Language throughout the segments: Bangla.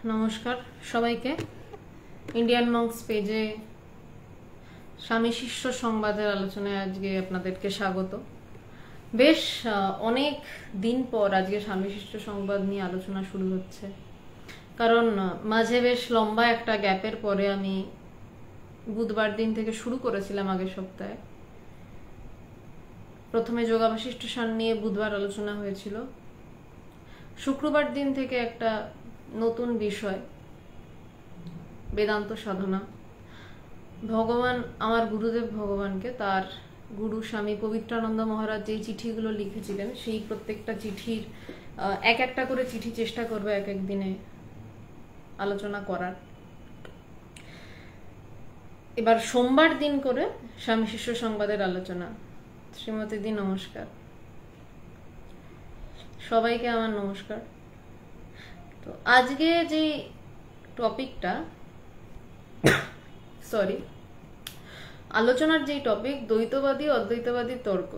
নমস্কার সবাইকে। ইন্ডিয়ান মঙ্কস পেজে স্বামী শিষ্য সংবাদের আলোচনায় আজকে আপনাদেরকে স্বাগত। বেশ অনেক দিন পর আজকে স্বামী শিষ্য সংবাদ নিয়ে আলোচনা শুরু হচ্ছে, কারণ মাঝে বেশ লম্বা একটা গ্যাপের পরে আমি বুধবার দিন থেকে শুরু করেছিলাম আগের সপ্তাহে। প্রথমে যোগা বাশিষ্ঠ সান নিয়ে বুধবার আলোচনা হয়েছিল। শুক্রবার দিন থেকে একটা নতুন বিষয়, বেদান্ত সাধনা। ভগবান, আমার গুরুদেব ভগবানকে তার গুরু স্বামী পবিত্রানন্দ মহারাজ যে চিঠিগুলো লিখেছিলেন, সেই প্রত্যেকটা চিঠির এক একটা করে চিঠি চেষ্টা করবে এক এক দিনে আলোচনা করার। এবার সোমবার দিন করে স্বামী শিষ্য সংবাদের আলোচনা। শ্রীমতী দি নমস্কার, সবাইকে আমার নমস্কার। তো আজকে যে টপিকটা আলোচনার যে টপিক, দ্বৈতবাদী অদ্বৈতবাদী তর্ক।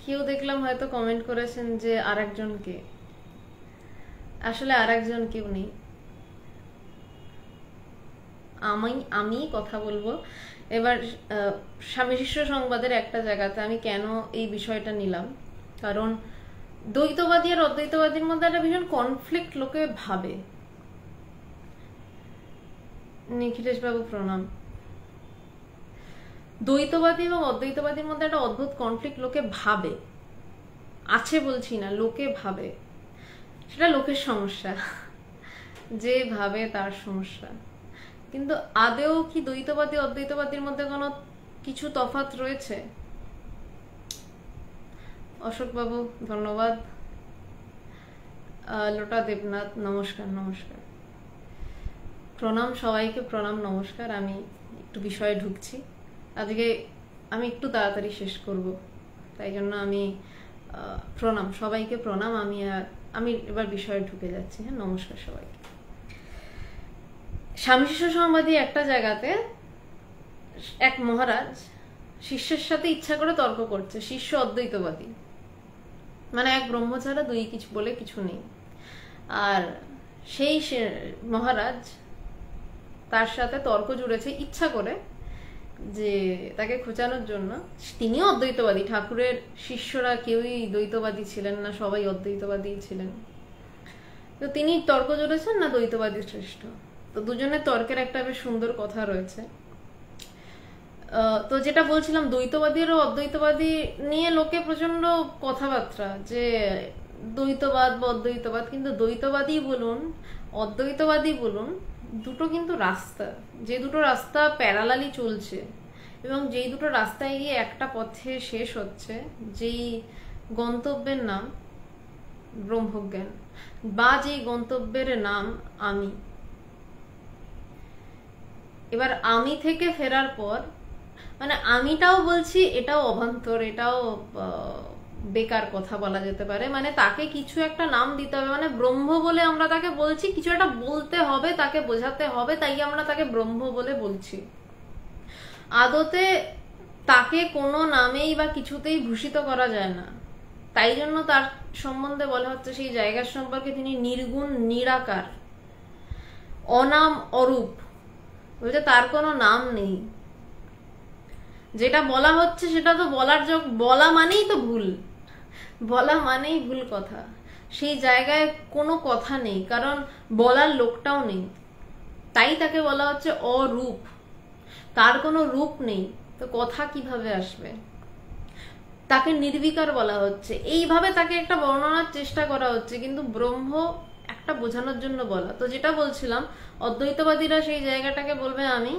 কেউ দেখলাম হয়তো কমেন্ট করেছেন যে আরেকজনকে, আসলে আরেকজন কেউ নেই, আমি কথা বলবো। এবার স্বামী শিষ্য সংবাদের একটা জায়গাতে আমি কেন এই বিষয়টা নিলাম, কারণ দ্বৈতবাদী আর অদ্বৈতবাদীর মধ্যে একটা ভীষণ কনফ্লিক্ট লোকে ভাবে। নিখিলেশ বাবু প্রণাম। দ্বৈতবাদী এবং অদ্বৈতবাদীর মধ্যে একটা অদ্ভুত কনফ্লিক্ট লোকে ভাবে, আছে বলছি না, লোকে ভাবে। সেটা লোকের সমস্যা, যে ভাবে তার সমস্যা। কিন্তু আদেও কি দ্বৈতবাদী অদ্বৈতবাদীর মধ্যে কোনো কিছু তফাৎ রয়েছে? অশোক বাবু ধন্যবাদ। লোটা দেবনাথ নমস্কার। নমস্কার, প্রণাম সবাইকে, প্রণাম নমস্কার। আমি একটু বিষয়ে ঢুকছি আজকে, আমি একটু তাড়াতাড়ি শেষ করব, তাই জন্য আমি প্রণাম সবাইকে, প্রণাম। আমি এবার বিষয়ে ঢুকে যাচ্ছি। হ্যাঁ, নমস্কার সবাইকে। স্বামী শিষ্য সংবাদী একটা জায়গাতে এক মহারাজ শিষ্যের সাথে ইচ্ছা করে তর্ক করছে। শিষ্য অদ্বৈতবাদী, মানে এক ব্রহ্ম ছাড়া দুই কিছু বলে কিছু নেই। আর সেই মহারাজ তার সাথে তর্ক জুড়েছে ইচ্ছা করে, যে তাকে খোঁচানোর জন্য। তিনিও অদ্বৈতবাদী, ঠাকুরের শিষ্যরা কেউই দ্বৈতবাদী ছিলেন না, সবাই অদ্বৈতবাদী ছিলেন। তো তিনি তর্ক জুড়েছেন না দ্বৈতবাদী শ্রেষ্ঠ। তো দুজনের তর্কের একটা বেশ সুন্দর কথা রয়েছে। তো যেটা বলছিলাম, দ্বৈতবাদী ও অদ্বৈতবাদী নিয়ে লোকে প্রচন্ড কথাবার্তা, যে দ্বৈতবাদ বা অদ্বৈতবাদ। কিন্তু দ্বৈতবাদী বলুন, অদ্বৈতবাদী বলুন, দুটো কিন্তু রাস্তা, যে দুটো রাস্তা প্যারালালি চলছে, এবং যেই দুটো রাস্তায় গিয়ে একটা পথে শেষ হচ্ছে, যেই গন্তব্যের নাম ব্রহ্মজ্ঞান, বা যেই গন্তব্যের নাম আমি। এবার আমি থেকে ফেরার পর, মানে আমিটাও বলছি, এটাও অবান্তর, এটাও বেকার কথা বলা যেতে পারে। মানে তাকে কিছু একটা নাম দিতে হবে, মানে ব্রহ্ম বলে আমরা তাকে বলছি, কিছু একটা বলতে হবে, তাকে বোঝাতে হবে, তাই আমরা তাকে ব্রহ্ম বলে বলছি। আদতে তাকে কোনো নামেই বা কিছুতেই ভূষিত করা যায় না, তাই জন্য তার সম্বন্ধে বলা হচ্ছে, সেই জায়গার সম্পর্কে তিনি নির্গুণ, নিরাকার, অনাম, অরূপ। বলছে তার কোনো নাম নেই। যেটা বলা হচ্ছে সেটা তো বলা মানেই তো ভুল, বলা মানেই ভুল কথা। সেই জায়গায় কোনো কথা নেই, কারণ বলার লোকটাও নেই, তাই তাকে বলা হচ্ছে অরূপ। তার কোনো রূপ নেই, তো কথা কিভাবে আসবে? তাকে নির্বিকার বলা হচ্ছে, এইভাবে তাকে একটা বর্ণনার চেষ্টা করা হচ্ছে, কিন্তু ব্রহ্ম একটা বোঝানোর জন্য বলা। তো যেটা বলছিলাম, অদ্বৈতবাদীরা সেই জায়গাটাকে বলবে আমি,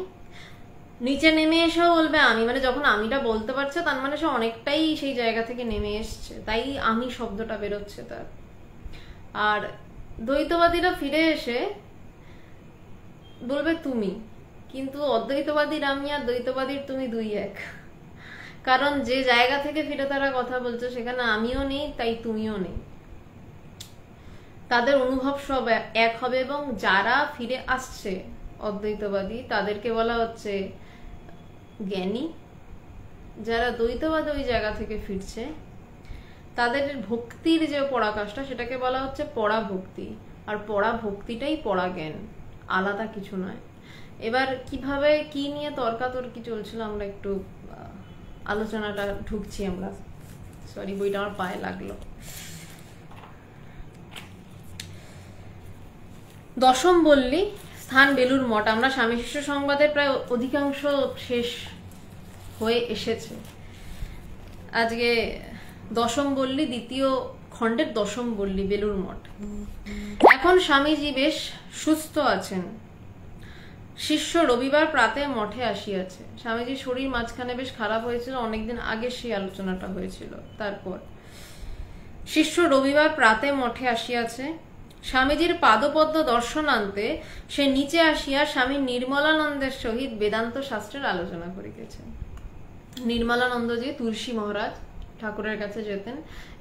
নিচে নেমে এসেও বলবে আমি, মানে যখন আমিটা বলতে পারছে তার মানে সে অনেকটাই সেই জায়গা থেকে নেমে এসছে, তাই আমি শব্দটা বেরোচ্ছে তার। আর দ্বৈতবাদীরা ফিরে এসে বলবে তুমি, কিন্তু অদ্বৈতবাদীর আমি আর দ্বৈতবাদীর তুমি দুই এক। কারণ যে জায়গা থেকে ফিরে তারা কথা বলছে সেখানে আমিও নেই, তাই তুমিও নেই। তাদের অনুভব সব এক হবে। এবং যারা ফিরে আসছে অদ্বৈতবাদী, তাদেরকে বলা হচ্ছে জ্ঞানী। যারা দ্বৈতবাদ ওই জায়গা থেকে ফিরছে, তাদের ভক্তির যে পরাকাষ্ঠা, সেটাকে বলা হচ্ছে পরাভক্তি। আর পড়া ভক্তিটাই পড়া জ্ঞান, আলাদা কিছু নয়। এবার কিভাবে কি নিয়ে তর্কাতর্কি চলছিল আমরা একটু আলোচনাটা ঢুকছি আমরা। সরি, বইটা আমার পায়ে লাগলো। দশম বললি স্থান বেলুড় মঠ। আমরা স্বামী শিষ্য সংবাদের প্রায় অধিকাংশ শেষ হয়ে এসেছে। আজকে দশম বললি, দ্বিতীয় খণ্ডের দশম বললি বেলুড় মঠ। এখন স্বামীজি বেশ সুস্থ আছেন। শিষ্য রবিবার প্রাতে মঠে আসিয়াছে। স্বামীজির শরীর মাঝখানে বেশ খারাপ হয়েছিল, অনেকদিন আগে সেই আলোচনাটা হয়েছিল। তারপর শিষ্য রবিবার প্রাতে মঠে আসিয়াছে। স্বামীজির পাদপদ্ম দর্শনান্তে সে নিচে আসিয়া স্বামী নির্মলানন্দের সহিত বেদান্ত শাস্ত্রের আলোচনা করিতেছেন। নির্মলানন্দজি তুলসী মহারাজ ঠাকুরের কাছে যেতেন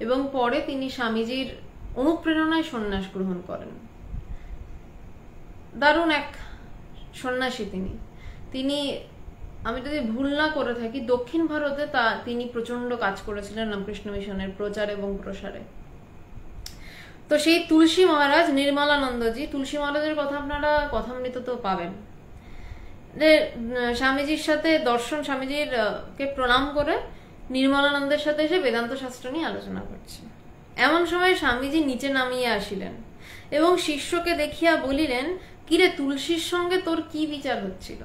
এবং পরে তিনি স্বামীজির অনুপ্রেরণায় সন্ন্যাস গ্রহণ করেন। দারুণ এক সন্ন্যাসী তিনি আমি যদি ভুল না করে থাকি দক্ষিণ ভারতে তিনি প্রচন্ড কাজ করেছিলেন রামকৃষ্ণ মিশনের প্রচার এবং প্রসারে। তো সেই তুলসী মহারাজ নির্মলানন্দজি, তুলসী মহারাজের কথা আপনারা কথামৃত তো পাবেন, স্বামীজির সাথে দর্শন, স্বামীজির কে প্রণাম করে নির্মলানন্দের সাথে এসে বেদান্ত শাস্ত্র নিয়ে আলোচনা করছে। এমন সময় স্বামীজি নিচে নামিয়ে আসিলেন এবং শিষ্যকে দেখিয়া বলিলেন, কিরে তুলসীর সঙ্গে তোর কি বিচার হচ্ছিল?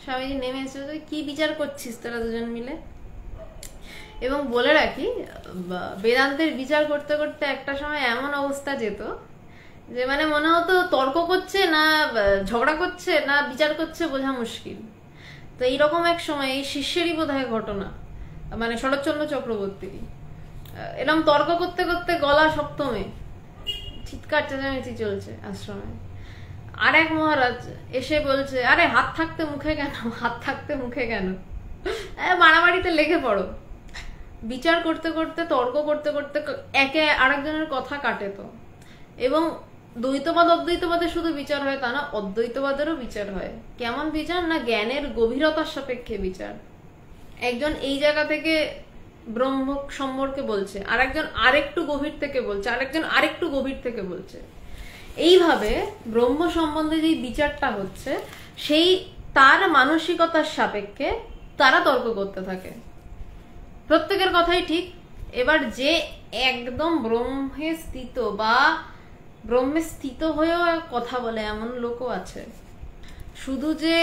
স্বামীজি নেমে এসে, কি বিচার করছিস তোরা দুজন মিলে? এবং বলে রাখি, বেদান্তের বিচার করতে করতে একটা সময় এমন অবস্থা যেত যে মানে মনে হতো তর্ক করছে না ঝগড়া করছে না বিচার করছে বোঝা মুশকিল। তো এইরকম এক সময় এই শিষ্যেরই বোধহয় ঘটনা, মানে শরৎচন্দ্র চক্রবর্তীরই, এরকম তর্ক করতে করতে গলা সপ্তমে, চিৎকার চেঁচামেচি চলছে আশ্রমে। আর এক মহারাজ এসে বলছে, আরে হাত থাকতে মুখে কেন, হাত থাকতে মুখে কেন, মারামারিতে লেগে পড়ো। বিচার করতে করতে, তর্ক করতে করতে একে আরেকজনের কথা কাটে। তো এবং দ্বৈতবাদ অদ্বৈতবাদে শুধু বিচার হয় তা না, অদ্বৈতবাদেরও বিচার হয়। কেমন বিচার না, জ্ঞানের গভীরতার সাপেক্ষে বিচার। একজন এই জায়গা থেকে ব্রহ্ম সম্পর্কে বলছে, আরেকজন আরেকটু গভীর থেকে বলছে, আরেকজন আরেকটু গভীর থেকে বলছে। এইভাবে ব্রহ্ম সম্বন্ধে যে বিচারটা হচ্ছে সেই তার মানসিকতার সাপেক্ষে তারা তর্ক করতে থাকে। প্রত্যেকের কথাই ঠিক। এবার যে একদম ব্রহ্মে স্থিত বা ব্রহ্মে স্থিত হয়েও কথা বলে এমন লোকও আছে। শুধু যে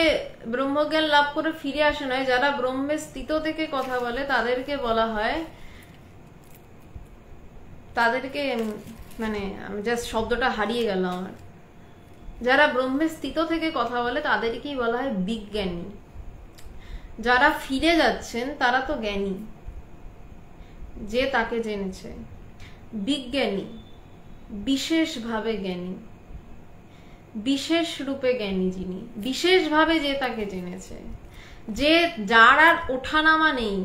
ব্রহ্মজ্ঞান লাভ করে ফিরে আসে নয়, যারা ব্রহ্মে স্থিত থেকে কথা বলে তাদেরকে বলা হয়, তাদেরকে মানে আমি জাস্ট শব্দটা হারিয়ে গেল আমার, যারা ব্রহ্মে স্থিত থেকে কথা বলে তাদেরকেই বলা হয় বিজ্ঞানী। যারা ফিরে যাচ্ছেন তারা তো জ্ঞানী, যে তাকে জেনেছে। বিজ্ঞানী বিশেষভাবে জ্ঞানী, বিশেষ রূপে জ্ঞানী যিনি, বিশেষভাবে যে তাকে জেনেছে, যে যার আর ওঠানামা নেই,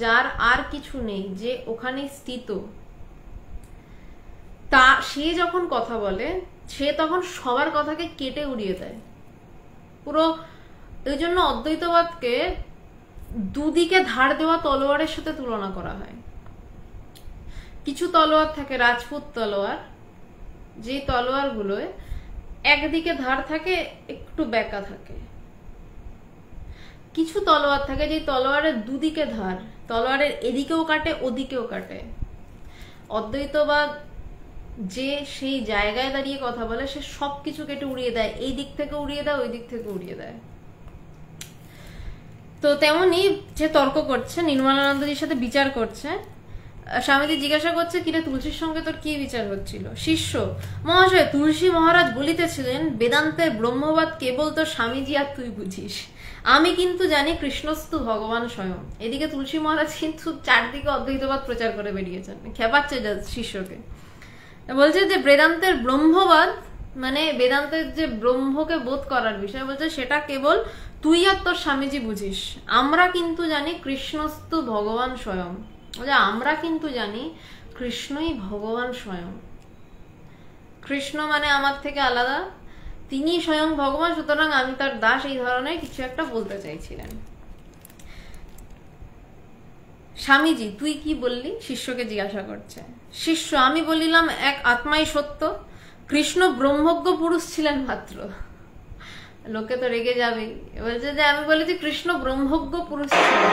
যার আর কিছু নেই, যে ওখানে স্থিত, তা সে যখন কথা বলে সে তখন সবার কথাকে কেটে উড়িয়ে দেয় পুরো। এই জন্য অদ্বৈতবাদকে দুদিকে ধার দেওয়া তলোয়ারের সাথে তুলনা করা হয়। কিছু তলোয়ার থাকে রাজপুত তলোয়ার, যে তলোয়ার গুলোয় একদিকে ধার থাকে, একটু বেঁকা থাকে। কিছু তলোয়ার থাকে যে তলোয়ারের দুদিকে ধার, তলোয়ারের এদিকেও কাটে ওদিকেও কাটে। অদ্বৈতবাদ যে সেই জায়গায় দাঁড়িয়ে কথা বলে সে সবকিছু কেটে উড়িয়ে দেয়, এই দিক থেকে উড়িয়ে দেয়, ওই দিক থেকে উড়িয়ে দেয়। তো তেমনি যে তর্ক করছে, নির্মলানন্দজির সাথে বিচার করছে, স্বামীজি জিজ্ঞাসা করছে, কিরে তুলসীর সঙ্গে তোর কি বিচার হচ্ছিল? শিষ্য, মহাশয় তুলসী মহারাজ বলিতেছিলেন বেদান্তের ব্রহ্মবাদ কেবল তোর স্বামীজি আর তুই বুঝিস, আমি কিন্তু জানি কৃষ্ণস্তু ভগবান স্বয়ং। এদিকে তুলসী মহারাজ কিন্তু চারদিকে অদ্বৈতবাদ প্রচার করে বেরিয়েছেন, খেপাচ্ছে শিষ্যকে। বলছে যে বেদান্তের ব্রহ্মবাদ মানে বেদান্তের যে ব্রহ্মকে বোধ করার বিষয়, বলছে সেটা কেবল তুই আর তোর স্বামীজি বুঝিস, আমরা কিন্তু জানি কৃষ্ণস্তু ভগবান স্বয়ং। আমরা কিন্তু জানি কৃষ্ণই ভগবান স্বয়ং। কৃষ্ণ মানে আমার থেকে আলাদা, তিনি স্বয়ং ভগবান, সুতরাং আমি তার দাস, এই ধরনের কিছু একটা বলতে চাইছিলেন। স্বামীজি তুই কি বললি? শিষ্যকে জিজ্ঞাসা করছে। শিষ্য, আমি বলিলাম এক আত্মাই সত্য, কৃষ্ণ ব্রহ্মজ্ঞ পুরুষ ছিলেন মাত্র। লোকে তো রেগে যাবে, বলছে যে আমি বলেছি কৃষ্ণ ব্রহ্মজ্ঞ পুরুষ ছিলেন,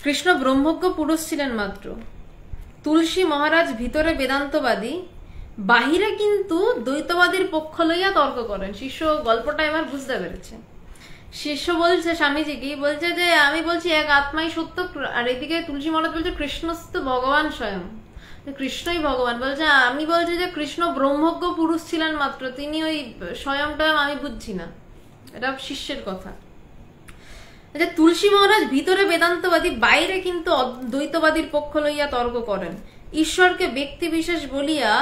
কৃষ্ণ ব্রহ্মজ্ঞ পুরুষ ছিলেন মাত্র। তুলসী মহারাজ ভিতরে বেদান্তবাদী, বাহিরে কিন্তু দ্বৈতবাদীর পক্ষ লইয়া তর্ক করেন। শিষ্য গল্পটা এবার বুঝতে পেরেছে। শিষ্য বলছে স্বামীজি কি বলছে যে আমি বলছি এক আত্মাই সত্য, আর এদিকে তুলসী মহারাজ বলছে কৃষ্ণ তো ভগবান স্বয়ং, কৃষ্ণই ভগবান। বলছে আমি বলছি যে কৃষ্ণ ব্রহ্মজ্ঞ পুরুষ ছিলেন মাত্র, তিনি ওই স্বয়ংটা আমি বুঝছি না। এটা শিষ্যের কথা। তুলসী মহারাজ ভিতরে বেদান্তবাদী, বাইরে কিন্তু দ্বৈতবাদীর পক্ষ লইয়া তর্ক করেন। ঈশ্বরকে ব্যক্তি বিশেষ বলিয়া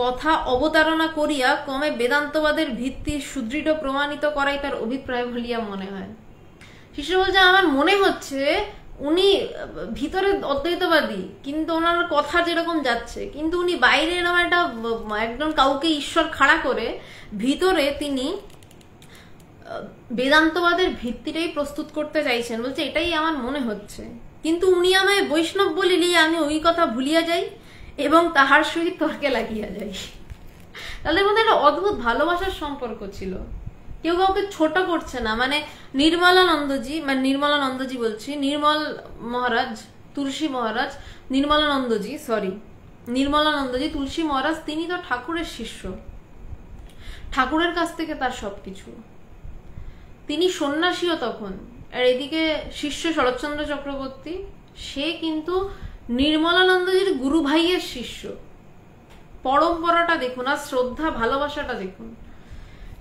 কথা অবতারণা করিয়া ক্রমে বেদান্তবাদের ভিত্তি সুদৃঢ় প্রমাণিত করাই তার অভিপ্রায় বলিয়া মনে হয়। শিষ্য বলছে আমার মনে হচ্ছে উনি ভিতরে অদ্বৈতবাদী, কিন্তু ওনার কথা যেরকম যাচ্ছে, কিন্তু উনি বাইরে এরকম একটা একদম কাউকে ঈশ্বর খাড়া করে ভিতরে তিনি বেদান্তবাদের ভিত্তিটাই প্রস্তুত করতে চাইছেন। বলছে এটাই আমার মনে হচ্ছে, কিন্তু উনি আমায় বৈষ্ণব বলিলে আমি ওই কথা ভুলিয়া যাই এবং তাহার সহিত তর্কে লাগিয়া যাই। তাদের মধ্যে একটা অদ্ভুত ভালোবাসার সম্পর্ক ছিল, কেউ কাউকে ছোট করছে না। মানে নির্মলানন্দজি বলছি, নির্মল মহারাজ, তুলসী মহারাজ, নির্মলানন্দজি তুলসী মহারাজ, তিনি তো ঠাকুরের শিষ্য, ঠাকুরের কাছ থেকে তার সবকিছু। তিনি সন্ন্যাসীও তখন। আর এদিকে শিষ্য শরৎচন্দ্র চক্রবর্তী, সে কিন্তু নির্মলানন্দজির গুরু ভাইয়ের শিষ্য। পরম্পরাটা দেখুন, আর শ্রদ্ধা ভালোবাসাটা দেখুন।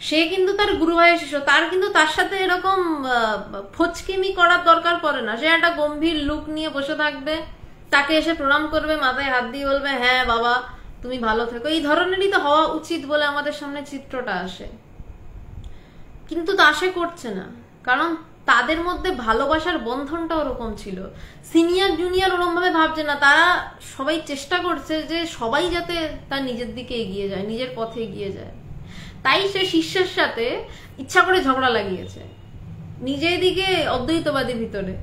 সে কিন্তু তার গুরু ভাইয়ের শিষ্য, তার কিন্তু তার সাথে এরকম ফচকিমি করার দরকার পড়ে না। সে একটা গম্ভীর লুক নিয়ে বসে থাকবে, তাকে এসে প্রণাম করবে, মাথায় হাত দিয়ে বলবে হ্যাঁ বাবা তুমি ভালো থেকো। এই ধরনেরই তো হওয়া উচিত বলে আমাদের সামনে চিত্রটা আসে, কিন্তু তা সে করছে না, কারণ তাদের মধ্যে ভালোবাসার বন্ধনটা ওরকম ছিল। সিনিয়র জুনিয়র ওরকম ভাবে ভাবছে না, তারা সবাই চেষ্টা করছে যে সবাই যাতে তার নিজের দিকে এগিয়ে যায়, নিজের পথে এগিয়ে যায়। তাই সে শিষ্যের সাথে ইচ্ছা করে ঝগড়া লাগিয়েছে, নিজের দিকে অদ্বৈতবাদীর ভিতরে।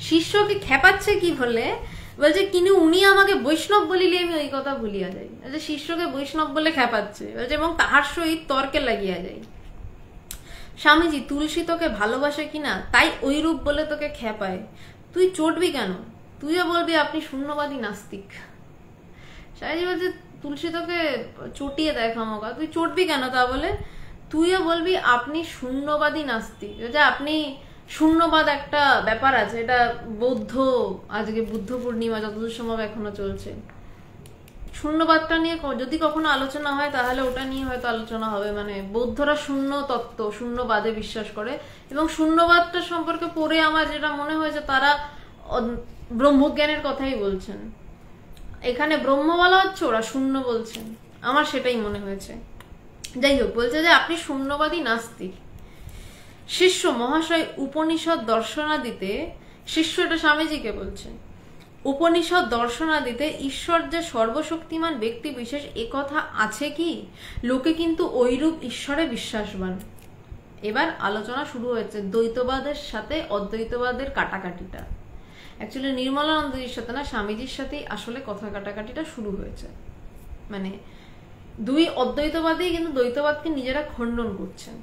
শিষ্যকে খেপাচ্ছে কি বলে, বলছে কিন্তু উনি আমাকে বৈষ্ণব বলিলে আমি ওই কথা ভুলিয়া যাই। শিষ্যকে বৈষ্ণব বলে খেপাচ্ছে, বলছে এবং তাহার সহিত তর্কে লাগিয়া যায়। স্বামীজি তুলসী তোকে ভালোবাসে কিনা তাই ওই রূপ বলে তোকে খেপায়, তুই চটবি কেন? তুইও বলবি আপনি শূন্যবাদী নাস্তিক। স্বামীজি বলছে তুলসী তোকে চটিয়ে দেয় খামোকা, তুই চটবি কেন তা বলে? তুইও বলবি আপনি শূন্যবাদী নাস্তিক। আপনি শূন্যবাদ একটা ব্যাপার আছে, এটা বৌদ্ধ, আজকে বুদ্ধ পূর্ণিমা যতদূর সম্ভব এখনো চলছে। শূন্যবাদটা নিয়ে যদি কখনো আলোচনা হয় তাহলে ওটা নিয়ে হয়তো আলোচনা হবে। মানে বৌদ্ধরা শূন্য তত্ত্ব, শূন্যবাদে বিশ্বাস করে, এবং শূন্যবাদটা সম্পর্কে পড়ে আমার যেটা মনে হয়েছে তারা ব্রহ্মজ্ঞানের কথাই বলছেন। এখানে ব্রহ্ম বলা হচ্ছে, ওরা শূন্য বলছেন, আমার সেটাই মনে হয়েছে। যাই হোক, বলছে যে আপনি শূন্যবাদী নাস্তিক। শিষ্য মহাশয় উপনিষদ দর্শনাদিতে, শিষ্য এটা স্বামীজিকে বলছে, উপনিষদ দর্শনাদিতে ঈশ্বর যে সর্বশক্তিমান ব্যক্তি বিশেষ একথা আছে কি? লোকে কিন্তু ঐরূপ ঈশ্বরে বিশ্বাসবান। এবার আলোচনা শুরু হয়েছে দ্বৈতবাদের সাথে অদ্বৈতবাদের কাটাকাটিটা। অ্যাকচুয়ালি নির্মলানন্দজির সাথে না, স্বামীজির সাথেই আসলে কথা কাটাকাটিটা শুরু হয়েছে। মানে দুই অদ্বৈতবাদী কিন্তু দ্বৈতবাদকে নিজেরা খণ্ডন করছেন।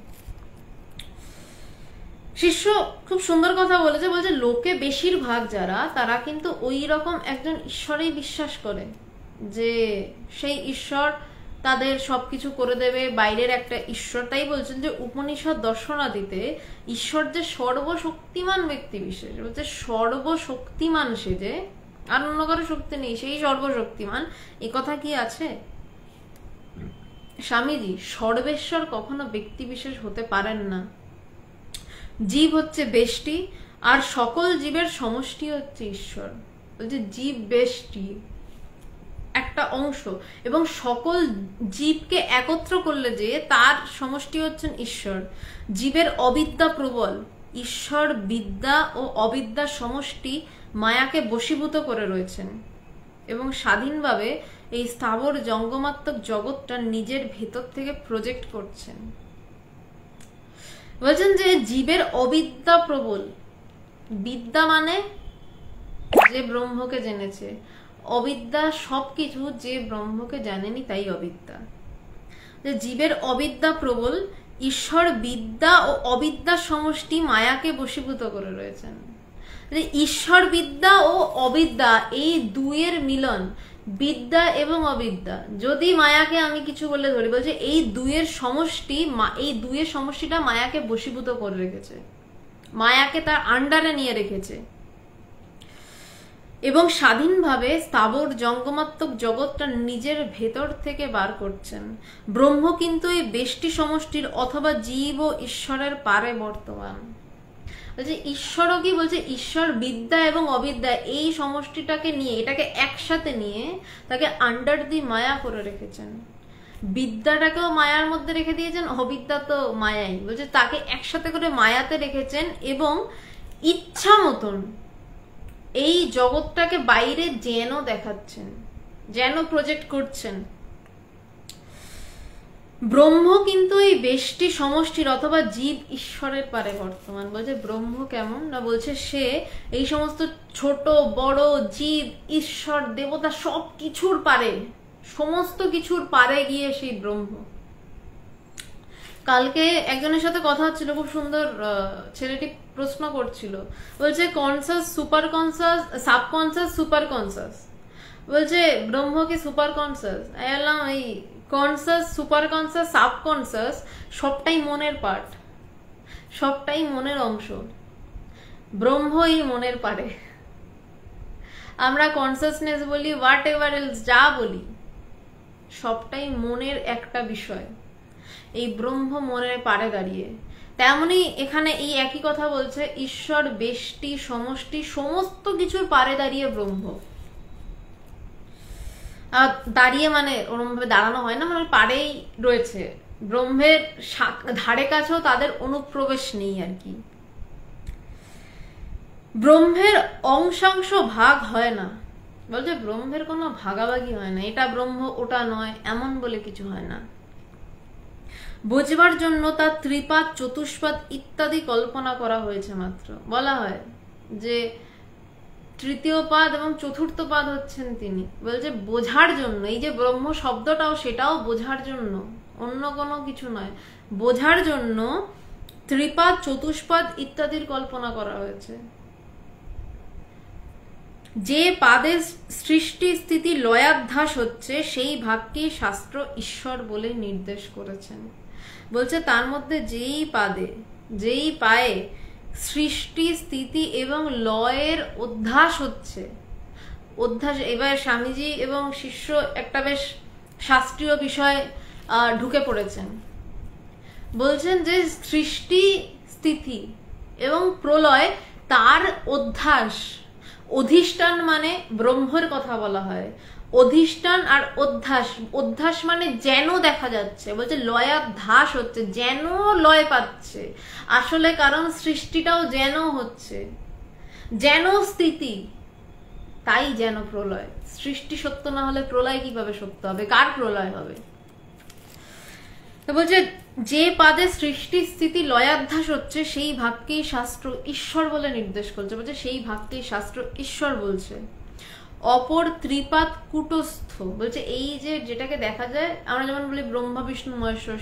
শিষ্য খুব সুন্দর কথা বলেছে, বলছে লোকে বেশিরভাগ যারা, তারা কিন্তু ওই রকম একজন ঈশ্বরেই বিশ্বাস করে যে সেই ঈশ্বর তাদের সবকিছু করে দেবে, বাইরের একটা ঈশ্বর। তাই বলছেন যে উপনিষদ দর্শনাদিতে ঈশ্বর যে সর্বশক্তিমান ব্যক্তি বিশেষ, বলছে সর্বশক্তিমান, সে যে আর অন্য কারো শক্তি নেই, সেই সর্বশক্তিমান। এ কথা কি আছে? স্বামীজি সর্বেশ্বর কখনো ব্যক্তি বিশেষ হতে পারেন না। জীব হচ্ছে বেষ্টি, আর সকল জীবের সমষ্টি হচ্ছে ঈশ্বর। বলছে জীব বেষ্টি, একটা অংশ, এবং সকল জীবকে একত্র করলে যে তার সমষ্টি হচ্ছেন ঈশ্বর। জীবের অবিদ্যা প্রবল, ঈশ্বর বিদ্যা ও অবিদ্যার সমষ্টি মায়াকে বশীভূত করে রয়েছেন এবং স্বাধীনভাবে এই স্থাবর জঙ্গমাত্মক জগৎটা নিজের ভেতর থেকে প্রজেক্ট করছেন। বলছেন যে জীবের অবিদ্যা প্রবল, বিদ্যা মানে যে ব্রহ্মকে জেনেছে, অবিদ্যা সবকিছু, যে ব্রহ্মকে জানেনি তাই অবিদ্যা। যে জীবের অবিদ্যা প্রবল, ঈশ্বর বিদ্যা ও অবিদ্যার সমষ্টি মায়াকে বশীভূত করে রয়েছেন। ঈশ্বর বিদ্যা ও অবিদ্যা এই দুইয়ের মিলন, বিদ্যা এবং অবিদ্যা। যদি মায়াকে আমি কিছু বলে ধরি, বলছে এই দুইয়ের সমষ্টি, এই দুইয়ের সমষ্টিটা মায়াকে বশীভূত করে রেখেছে, মায়াকে তার আন্ডারে নিয়ে রেখেছে এবং স্বাধীনভাবে স্থাবর জঙ্গমাত্মক জগৎটা নিজের ভেতর থেকে বার করছেন। ব্রহ্ম কিন্তু এই বেষ্টি সমষ্টির অথবা জীব ও ঈশ্বরের পারে বর্তমান। বলছে ঈশ্বরও কি বলছে, ঈশ্বর বিদ্যা এবং অবিদ্যা এই সমষ্টিটাকে নিয়ে, এটাকে একসাথে নিয়ে তাকে আন্ডার দি মায়া করে রেখেছেন। বিদ্যাটাকেও মায়ার মধ্যে রেখে দিয়েছেন, অবিদ্যা তো মায়াই, বলছে তাকে একসাথে করে মায়াতে রেখেছেন এবং ইচ্ছা মতন এই জগৎটাকে বাইরে যেন দেখাচ্ছেন, যেন প্রজেক্ট করছেন। ব্রহ্ম কিন্তু এই বেষ্টি সমষ্টির অথবা জীব ঈশ্বরের পারে বর্তমান। বলছে ব্রহ্ম কেমন না, বলছে সে এই সমস্ত ছোট বড় জীব ঈশ্বর দেবতা সব কিছুর পারে, সমস্ত কিছুর পারে গিয়ে সেই ব্রহ্ম। কালকে একজনের সাথে কথা হচ্ছিল, খুব সুন্দর, ছেলেটি প্রশ্ন করছিল, বলছে conscious super conscious, subconscious super conscious. বলছে ব্রহ্ম কি সুপার কনসাস? এলাম এই কনসাস, সুপার কনসাস, সাবকনসাস সবটাই মনের পার্ট, সবটাই মনের অংশ। ব্রহ্মই মনের পারে। আমরা কনসাসনেস বলি, হোয়াট এভার এলস যা বলি, সবটাই মনের একটা বিষয়। এই ব্রহ্ম মনের পারে দাঁড়িয়ে। তেমনি এখানে এই একই কথা বলছে, ঈশ্বর বেষ্টি সমষ্টি সমস্ত কিছুর পারে দাঁড়িয়ে ব্রহ্ম। দাঁড়িয়ে মানে ওরম ভাবে দাঁড়ানো হয় না, মানে পারেই রয়েছে। ব্রহ্মের ধারে কাছেও তাদের অনুপ্রবেশ নেই আর কি। ব্রহ্মের অংশাংশ ভাগ হয় না, বলছে ব্রহ্মের কোনো ভাগাভাগি হয় না, এটা ব্রহ্ম ওটা নয় এমন বলে কিছু হয় না। বোঝবার জন্য তার ত্রিপাদ চতুষ্পাদ ইত্যাদি কল্পনা করা হয়েছে মাত্র। বলা হয় যে তৃতীয় পাদ এবং চতুর্থ পাদ হচ্ছেন তিনি। বলছে বোঝার জন্য, এই যে ব্রহ্ম শব্দটাও সেটাও বোঝার জন্য, অন্য কোনো কিছু নয়। বোঝার জন্য ত্রিপাদ চতুষ্পাদ ইত্যাদির কল্পনা করা হয়েছে। যে পাদের সৃষ্টি স্থিতি লয়াধ্যাস হচ্ছে সেই ভাগকেই শাস্ত্র ঈশ্বর বলে নির্দেশ করেছেন। বলছে তার মধ্যে যেই পায়ে সৃষ্টি স্থিতি এবং লয়ের অধ্যাস হচ্ছে, অধ্যাস। এবার স্বামীজি এবং শিষ্য একটা বেশ শাস্ত্রীয় বিষয় ঢুকে পড়েছেন। বলছেন যে সৃষ্টি স্থিতি এবং প্রলয় তার অধ্যাস, অধিষ্ঠান মানে ব্রহ্মের কথা বলা হয়। অধিষ্ঠান আর অধ্যাস, অধ্যাস মানে যেন দেখা যাচ্ছে। বলছে লয়াধ্যাস হচ্ছে, যেন লয় পাচ্ছে আসলে, কারণ সৃষ্টিটাও যেন হচ্ছে, যেন স্থিতি তাই যেন প্রলয়। সৃষ্টি সত্য না হলে প্রলয় কিভাবে সত্য হবে? কার প্রলয় হবে? তো বলছে যে পাদে সৃষ্টি স্থিতি লয়াধ্যাস হচ্ছে সেই ভাগকেই শাস্ত্র ঈশ্বর বলে নির্দেশ করছে। বলছে সেই ভাগকেই শাস্ত্র ঈশ্বর বলছে। অপর ত্রিপাদ কুটস্থ, বলছে এই যে যেটাকে দেখা যায়, আমরা যেমন বলি ব্রহ্মা বিষ্ণু মহেশ্বর,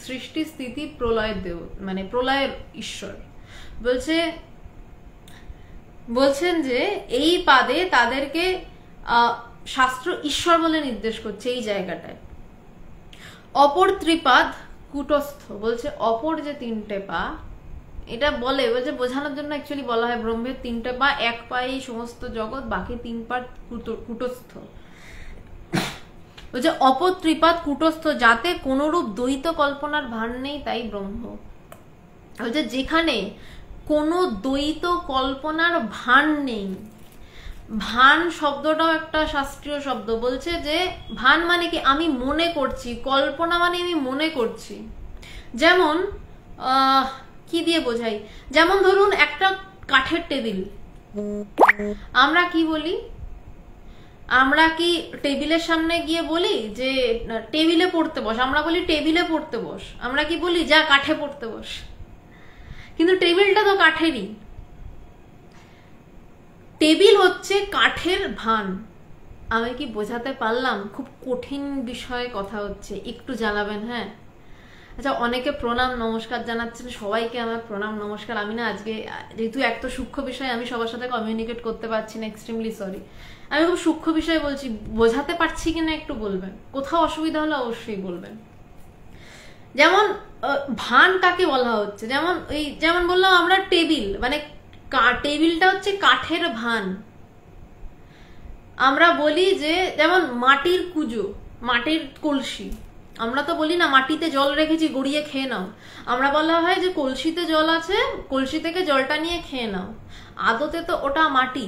সৃষ্টি স্থিতি প্রলয়ের দেব, মানে প্রলয়ের ঈশ্বর। বলছেন যে এই পাদে তাদেরকে শাস্ত্র ঈশ্বর বলে নির্দেশ করছে এই জায়গাটায়। অপর ত্রিপাদ কুটস্থ, বলছে অপর যে তিনটে পা, এটা বলে বলছে বোঝানোর জন্য অ্যাকচুয়ালি বলা হয় ব্রহ্মের তিনটে পা, এক পায়ে সমস্ত জগৎ, বাকি তিন পা কুটস্থ। বলছে অপর ত্রিপাদ কুটস্থ, যাতে কোনরূপ দ্বৈত কল্পনার ভান নেই তাই ব্রহ্ম। বলছে যেখানে কোনো দ্বৈত কল্পনার ভান নেই। ভান শব্দটাও একটা শাস্ত্রীয় শব্দ। বলছে যে ভান মানে কি, আমি মনে করছি, কল্পনা মানে আমি মনে করছি। যেমন কি দিয়ে বোঝাই, যেমন ধরুন একটা কাঠের টেবিল, আমরা কি বলি, আমরা কি টেবিলের সামনে গিয়ে বলি যে টেবিলে পড়তে বস? আমরা বলি টেবিলে পড়তে বস। আমরা কি বলি যা কাঠে পড়তে বস? কিন্তু টেবিলটা তো কাঠেরই। টেবিল হচ্ছে কাঠের ভান, আমি কি বোঝাতে পারলাম? খুব কঠিন বিষয়ে কথা হচ্ছে, একটু জানাবেন। হ্যাঁ, আচ্ছা, অনেকে প্রণাম নমস্কার জানাচ্ছেন, সবাইকে আমার প্রণাম নমস্কার। আমি না আজকে, যেহেতু এত সূক্ষ্ম বিষয় আমি সবার সাথে কমিউনিকেট করতে পারছি না, এক্সট্রিমলি সরি। আমি খুব সূক্ষ্ম বিষয় বলছি, বোঝাতে পারছি কিনা একটু বলবেন, কোথাও অসুবিধা হলে অবশ্যই বলবেন। যেমন ভান কাকে বলা হচ্ছে, যেমন বললাম আমরা টেবিল, মানে টেবিলটা হচ্ছে কাঠের ভান। আমরা বলি যে যেমন মাটির কুজো, মাটির কলসি, আমরা তো বলি না মাটিতে জল রেখেছি গড়িয়ে খেয়ে নাও। আমরা বলা হয় যে কলসিতে জল আছে, কলসি থেকে জলটা নিয়ে খেয়ে নাও। আদতে তো ওটা মাটি।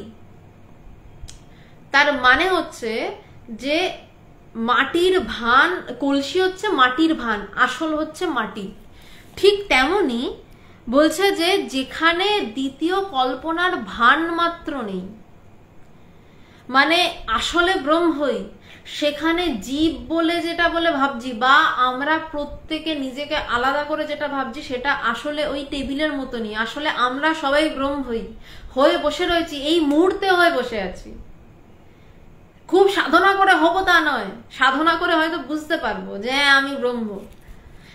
তার মানে হচ্ছে যে মাটির ভান, কলসি হচ্ছে মাটির ভান, আসল হচ্ছে মাটি। ঠিক তেমনি বলছে যে যেখানে দ্বিতীয় কল্পনার ভান মাত্র নেই, মানে আসলে ব্রহ্মই, সেখানে জীব বলে যেটা বলে ভাবছি, বা আমরা প্রত্যেকে নিজেকে আলাদা করে যেটা ভাবছি, সেটা আসলে ওই টেবিলের মতনই। আসলে আমরা সবাই ব্রহ্মই হয়ে বসে রয়েছি, এই মুহূর্তে হয়ে বসে আছি। খুব সাধনা করে হবো তা নয়, সাধনা করে হয়তো বুঝতে পারবো যে আমি ব্রহ্ম,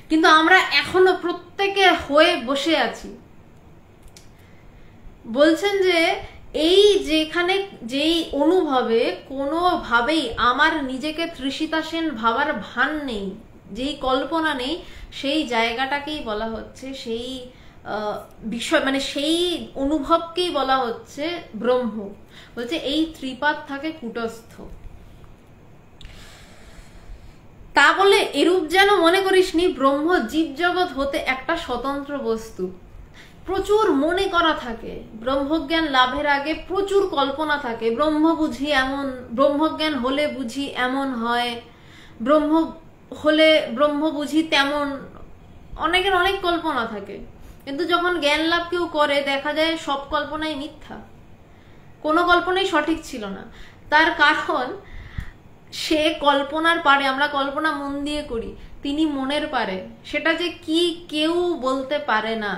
কিন্তু আমরা এখনো প্রত্যেকে হয়ে বসে আছি। বলছেন যে এই যেখানে যেই অনুভবে কোনোভাবেই আমার নিজেকে তৃষিতা সেন ভাবার ভান নেই, যেই কল্পনা নেই, সেই জায়গাটাকেই বলা হচ্ছে, সেই বিষয় মানে সেই অনুভবকেই বলা হচ্ছে ব্রহ্ম। বলছে এই ত্রিপাদ থাকে কূটস্থ। তা বলে এরূপ যেন মনে করিসনি ব্রহ্ম জীব জগৎ হতে একটা স্বতন্ত্র বস্তু। প্রচুর মনে করা থাকে, ব্রহ্মজ্ঞান লাভের আগে প্রচুর কল্পনা থাকে। ব্রহ্ম বুঝি এমন, ব্রহ্মজ্ঞান হলে বুঝি এমন হয়, ব্রহ্ম বুঝি তেমন, অনেকের অনেক কল্পনা থাকে। কিন্তু যখন জ্ঞান লাভ কেউ করে, দেখা যায় সব কল্পনাই মিথ্যা, কোনো কল্পনাই সঠিক ছিল না। তার কারণ সে কল্পনার পারে, আমরা কল্পনা মন দিয়ে করি, তিনি মনের পারে। সেটা যে কি কেউ বলতে পারে না,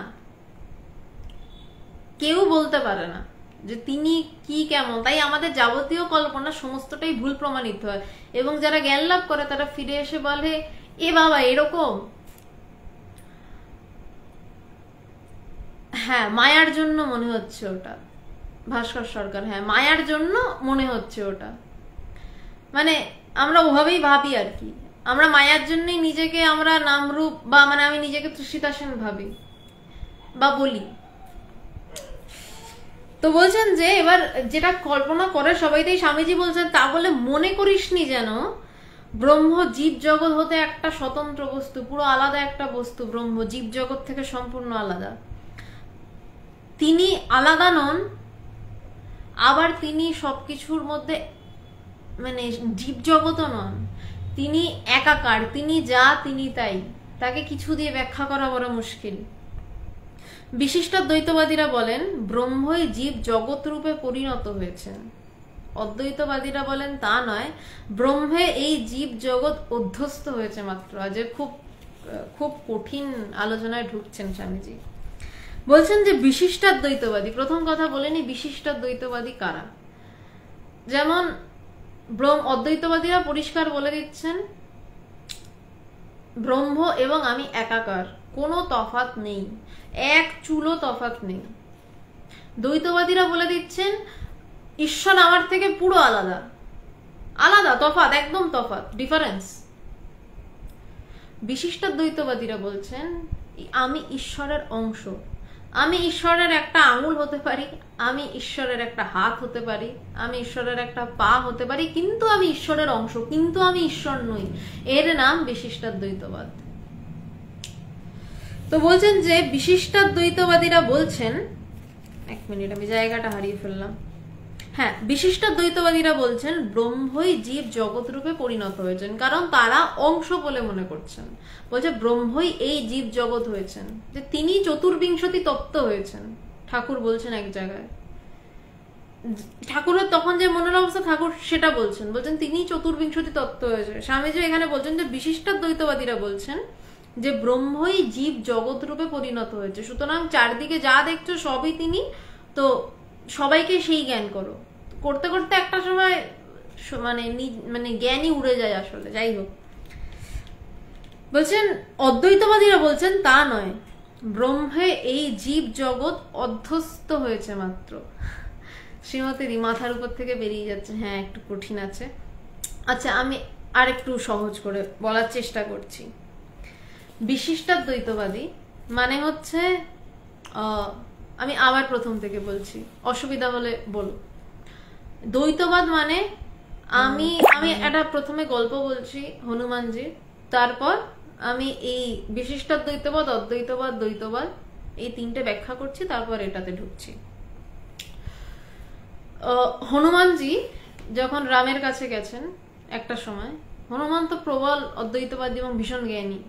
কেউ বলতে পারে না যে তিনি কি কেমন। তাই আমাদের যাবতীয় কল্পনা সমস্তটাই ভুল প্রমাণিত হয়, এবং যারা জ্ঞান লাভ করে তারা ফিরে এসে বলে এ বাবা এরকম। হ্যাঁ, মায়ার জন্য মনে হচ্ছে ওটা, ভাস্কর সরকার, হ্যাঁ মায়ার জন্য মনে হচ্ছে ওটা। মানে আমরা ওভাবেই ভাবি আর কি, আমরা মায়ার জন্যই নিজেকে আমরা নামরূপ, বা মানে আমি নিজেকে তৃষিতা সেন ভাবি বা বলি। তো বলছেন যে এবার যেটা কল্পনা করে সবাই, তাই স্বামীজি বলছেন তা বলে মনে করিসনি যেন ব্রহ্ম জীব জগৎ হতে একটা স্বতন্ত্র বস্তু, পুরো আলাদা একটা বস্তু। ব্রহ্ম জীব জগৎ থেকে সম্পূর্ণ আলাদা। তিনি আলাদা নন, আবার তিনি সবকিছুর মধ্যে, মানে জীব জগৎও নন, তিনি একাকার, তিনি যা তিনি তাই, তাকে কিছু দিয়ে ব্যাখ্যা করা বড় মুশকিল। বিশিষ্ট দ্বৈতবাদীরা বলেন ব্রহ্মই জীব জগৎ রূপে পরিণত হয়েছেন। অদ্বৈতবাদীরা বলেন তা নয়, ব্রহ্মে এই জীব জগৎ অধ্যস্ত হয়েছে মাত্র। আজ খুব খুব কঠিন আলোচনায় ঢুকছেন স্বামীজি। বলছেন যে বিশিষ্টাদ্বৈতবাদী, প্রথম কথা বলেনি বিশিষ্টাদ্বৈতবাদী কারা। যেমন অদ্বৈতবাদীরা পরিষ্কার বলে দিচ্ছেন ব্রহ্ম এবং আমি একাকার, কোনো তফাৎ নেই, এক চুলো তফাৎ নেই। দ্বৈতবাদীরা বলে দিচ্ছেন ঈশ্বর আমার থেকে পুরো আলাদা, আলাদা, তফাৎ, একদম তফাৎ, ডিফারেন্স। বিশিষ্টাদ্বৈতবাদীরা বলছেন আমি ঈশ্বরের অংশ, আমি ঈশ্বরের একটা আঙুল হতে পারি, আমি ঈশ্বরের একটা হাত হতে পারি, আমি ঈশ্বরের একটা পা হতে পারি, কিন্তু আমি ঈশ্বরের অংশ, কিন্তু আমি ঈশ্বর নই। এর নাম বিশিষ্টাদ্বৈতবাদ। তো বলছেন যে বিশিষ্টাদ্বৈতবাদীরা বলছেন, এক মিনিট আমি জায়গাটা হারিয়ে ফেললাম, হ্যাঁ, বিশিষ্টাদ্বৈতবাদীরা বলছেন ব্রহ্মই জীব জগৎ রূপে পরিণত হয়েছেন, কারণ তারা অংশ বলে মনে করছেন। বলছে ব্রহ্মই এই জীব জগৎ হয়েছেন, যে তিনি চতুর্বিংশতি তত্ত্ব হয়েছেন। ঠাকুর বলছেন এক জায়গায়, ঠাকুরের তখন যে মনের অবস্থা ঠাকুর সেটা বলছেন তিনি চতুর্বিংশতি তত্ত্ব হয়েছে। স্বামীজি এখানে বলছেন যে বিশিষ্টাদ্বৈতবাদীরা বলছেন যে ব্রহ্মই জীব জগৎ রূপে পরিণত হয়েছে, সুতরাং চারদিকে যা দেখছো সবই তিনি, তো সবাইকে সেই জ্ঞান করো। করতে করতে একটা সময় মানে মানে জ্ঞানই উড়ে যায় আসলে। যাই হোক, বলছেন অদ্বৈতবাদীরা বলছেন তা নয়, ব্রহ্মে এই জীব জগৎ অধ্যস্ত হয়েছে মাত্র। শ্রীমতীদি মাথার উপর থেকে বেরিয়ে যাচ্ছে, হ্যাঁ একটু কঠিন আছে। আচ্ছা, আমি আর একটু সহজ করে বলার চেষ্টা করছি। বিশিষ্টাদ্বৈতবাদী মানে হচ্ছে, আমি আবার প্রথম থেকে বলছি, অসুবিধা হলে বলো। দ্বৈতবাদ মানে আমি একটা প্রথমে গল্প বলছি হনুমানজির, তারপর আমি এই বিশিষ্টাদ্বৈতবাদ, অদ্বৈতবাদ, দ্বৈতবাদ এই তিনটে ব্যাখ্যা করছি, তারপর এটাতে ঢুকছি। হনুমানজি যখন রামের কাছে গেছেন একটা সময়, হনুমান তো প্রবল অদ্বৈতবাদী এবং ভীষণ জ্ঞানী,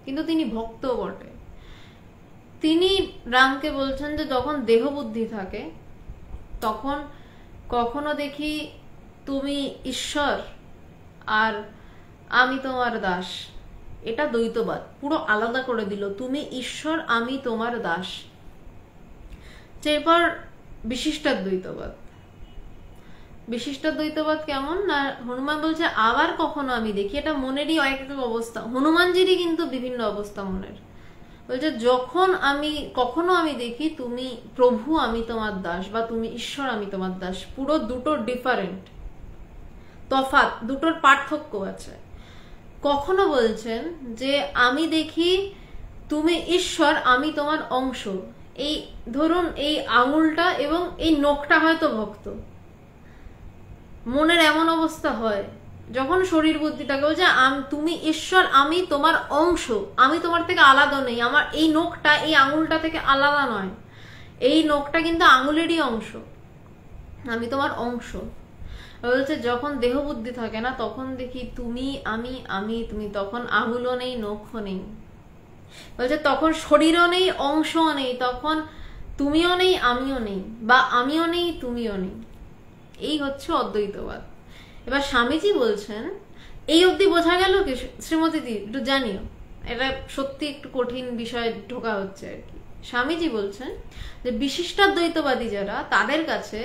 কিন্তু তিনি ভক্তও বটে। তিনি রামকে বলছেন যে যখন দেহ বুদ্ধি থাকে তখন কখনো দেখি তুমি ঈশ্বর আর আমি তোমার দাস। এটা দ্বৈতবাদ, পুরো আলাদা করে দিল, তুমি ঈশ্বর আমি তোমার দাস। এরপর বিশিষ্টাদ্বৈতবাদ। বিশিষ্টাদ্বৈতবাদ কেমন না, হনুমান বলছে আবার কখনো আমি দেখি, এটা মনেরই এক এক অবস্থা, হনুমানজিরই কিন্তু বিভিন্ন অবস্থা মনের। বলছে যখন কখনো আমি দেখি তুমি প্রভু আমি তোমার দাস, বা তুমি ঈশ্বর আমি তোমার দাস, পুরো দুটো ডিফারেন্ট, তফাৎ, দুটোর পার্থক্য আছে। কখনো বলছেন যে আমি দেখি তুমি ঈশ্বর আমি তোমার অংশ, এই ধরুন এই আঙুলটা এবং এই নখটা হয়তো ভক্ত, মনের এমন অবস্থা হয় যখন শরীর বুদ্ধিটাকে বলছে তুমি ঈশ্বর আমি তোমার অংশ, আমি তোমার থেকে আলাদা নেই, আমার এই নখটা এই আঙুলটা থেকে আলাদা নয়, এই নখটা কিন্তু আঙুলেরই অংশ, আমি তোমার অংশ। বলছে যখন দেহ বুদ্ধি থাকে না তখন দেখি তুমি আমি তুমি, তখন আঙুলও নেই নখও নেই। বলছে তখন শরীরও নেই অংশও নেই, তখন তুমিও নেই আমিও নেই, বা আমিও নেই তুমিও নেই। এই হচ্ছে অদ্বৈতবাদ। এবার স্বামীজি বলছেন, এই অবধি বোঝা গেল কি শ্রীমতীদি? একটু জানিও, এটা সত্যি একটু কঠিন বিষয় ঢোকা হচ্ছে আর কি। স্বামীজি বলছেন যে বিশিষ্টাদ্বৈতবাদী যারা, তাদের কাছে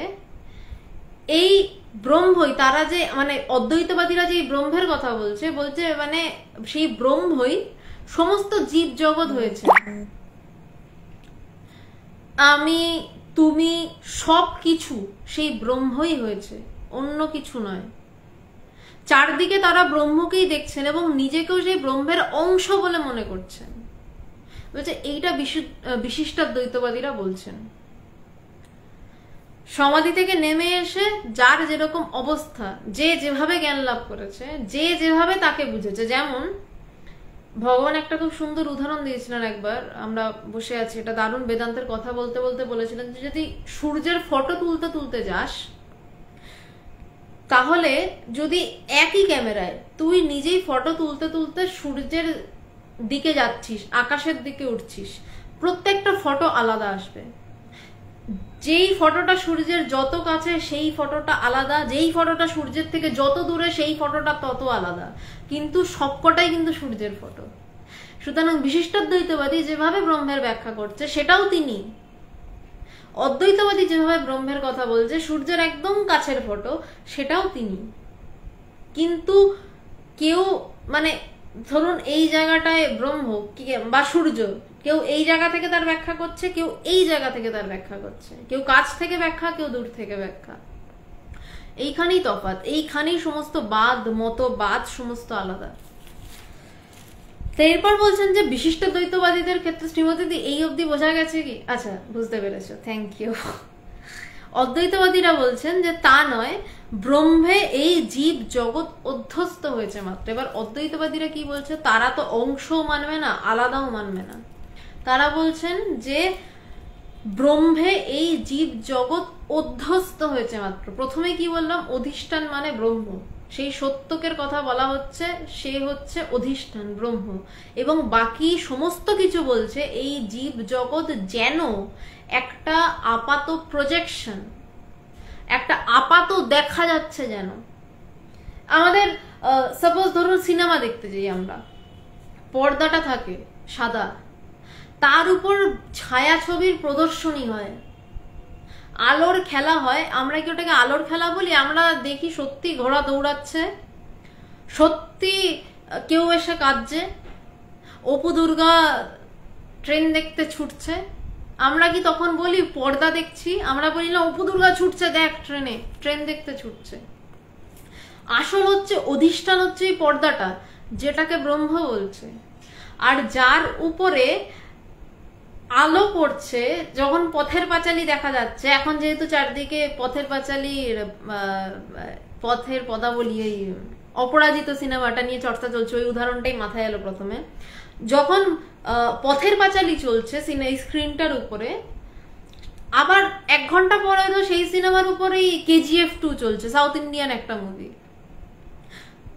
এই ব্রহ্মই, তারা যে মানে অদ্বৈতবাদীরা যে ব্রহ্মের কথা বলছে মানে সেই ব্রহ্মই সমস্ত জীব জগৎ হয়েছে, আমি তুমি সব কিছু সেই ব্রহ্মই হয়েছে, অন্য কিছু নয়। চারদিকে তারা ব্রহ্মকেই দেখছেন এবং নিজেকেও সেই ব্রহ্মের অংশ বলে মনে করছেন। বলছে এইটা বিশিষ্টাদ্বৈতবাদীরা বলছেন। সমাধি থেকে নেমে এসে যার যেরকম অবস্থা, যে যেভাবে জ্ঞান লাভ করেছে, যে যেভাবে তাকে বুঝেছে, যেমন ভগবান একটা খুব সুন্দর উদাহরণ দিয়েছিলেন একবার, আমরা বসে আছি, এটা দারুণ বেদান্তের কথা বলতে বলতে বলেছিলেন যে যদি সূর্যের ফটো তুলতে তুলতে যাস, তাহলে যদি একই ক্যামেরায় তুই নিজেই ফটো তুলতে তুলতে সূর্যের দিকে যাচ্ছিস, আকাশের দিকে উঠছিস, প্রত্যেকটা ফটো আলাদা আসবে। যেই ফটোটা সূর্যের যত কাছে সেই ফটোটা আলাদা, যেই ফটোটা সূর্যের থেকে যত দূরে সেই ফটোটা তত আলাদা, কিন্তু সবকটাই কিন্তু সূর্যের ফটো। সুতরাং বিশিষ্টাদ্বৈতবাদী যেভাবে ব্রহ্মের ব্যাখ্যা করছে সেটাও তিনি, অদ্বৈতবাদী যেভাবে ব্রহ্মের কথা বলছে সূর্যের একদম কাছের ফটো, সেটাও তিনি। কিন্তু কেউ মানে ধরুন এই জায়গাটায় ব্রহ্ম বা সূর্য, কেউ এই জায়গা থেকে তার ব্যাখ্যা করছে, কেউ এই জায়গা থেকে তার ব্যাখ্যা করছে, কেউ কাছ থেকে ব্যাখ্যা, কেউ দূর থেকে ব্যাখ্যা। এইখানেই তফাৎ, এইখানেই সমস্ত মতবাদ সমস্ত আলাদা। তো এরপর বলছেন যে বিশিষ্ট দ্বৈতবাদীদের ক্ষেত্রে শ্রীমতীদি এই অবধি বোঝা গেছে কি? আচ্ছা, বুঝতে পেরেছো, থ্যাংক ইউ। অদ্বৈতবাদীরা বলছেন যে তা নয়, ব্রহ্মে এই জীব জগৎ অধ্যস্ত হয়েছে মাত্র। এবার অদ্বৈতবাদীরা কি বলছে? তারা তো অংশও মানবে না, আলাদাও মানবে না। তারা বলছেন যে ব্রহ্মে এই জীব জগৎ অধ্যস্ত হয়েছে মাত্র। প্রথমে কি বললাম? অধিষ্ঠান মানে ব্রহ্ম, সেই সত্যকের কথা বলা হচ্ছে, সে হচ্ছে অধিষ্ঠান ব্রহ্ম, এবং বাকি সমস্ত কিছু বলছে এই জীব জগৎ যেন একটা আপাত প্রজেকশন, একটা আপাত দেখা যাচ্ছে। যেন আমাদের সাপোজ ধরুন সিনেমা দেখতে যাই আমরা, পর্দাটা থাকে সাদা, তার উপর ছায়াছবির প্রদর্শনী হয়, আলোর খেলা হয়, আমরা কি ওটাকে আলোর খেলা বলি? আমরা দেখি সত্যি ঘোড়া দৌড়াচ্ছে, সত্যি কেউ এসে কাঁদছে, অপু দুর্গা ট্রেন দেখতে ছুটছে, আমরা কি তখন বলি পর্দা দেখছি? আমরা বলি না অপু দুর্গা ছুটছে দেখ ট্রেন দেখতে ছুটছে। আসল হচ্ছে অধিষ্ঠান হচ্ছে এই পর্দাটা, যেটাকে ব্রহ্ম বলছে। আর যার উপরে আলো পড়ছে, যখন পথের পাঁচালী দেখা যাচ্ছে, এখন যেহেতু চারদিকে পথের পাঁচালীর পথের পদাবলী, এই অপরাজিত সিনেমাটা নিয়ে চর্চা চলছে, ওই উদাহরণটাই মাথায় এলো প্রথমে। যখন পথের পাঁচালী চলছে স্ক্রিনটার উপরে, আবার 1 ঘন্টা পরে তো সেই সিনেমার উপরেই KGF 2 চলছে, সাউথ ইন্ডিয়ান একটা মুভি।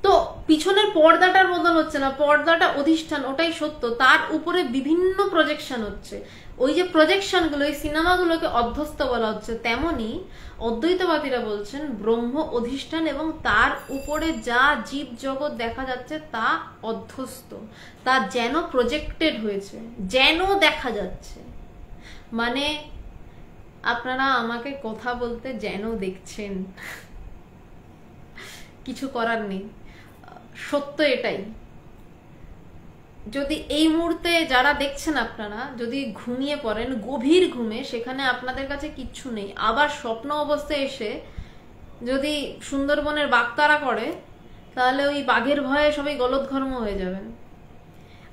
তো পিছনের পর্দাটার বদল হচ্ছে না, পর্দাটা অধিষ্ঠান, ওটাই সত্য, তার উপরে বিভিন্ন প্রজেকশন হচ্ছে। ওই যে প্রজেকশনগুলো, ওই সিনেমাগুলোকে অধ্যস্ত বলা হচ্ছে। তেমনি অদ্বৈতবাদীরা বলছেন ব্রহ্ম অধিষ্ঠান এবং তার উপরে যা জীব জগৎ দেখা যাচ্ছে তা অধ্যস্ত, তা যেন প্রজেক্টেড হয়েছে, যেন দেখা যাচ্ছে। মানে আপনারা আমাকে কথা বলতে যেন দেখছেন, কিছু করার নেই, সত্য এটাই। যদি এই মুহূর্তে যারা দেখছেন আপনারা যদি ঘুমিয়ে পড়েন গভীর ঘুমে, সেখানে আপনাদের কাছে কিচ্ছু নেই, আবার স্বপ্ন অবস্থায় এসে যদি সুন্দরবনের বাগতারা করে, তাহলে ওই বাঘের ভয়ে সবাই গলদঘর্ম হয়ে যাবেন।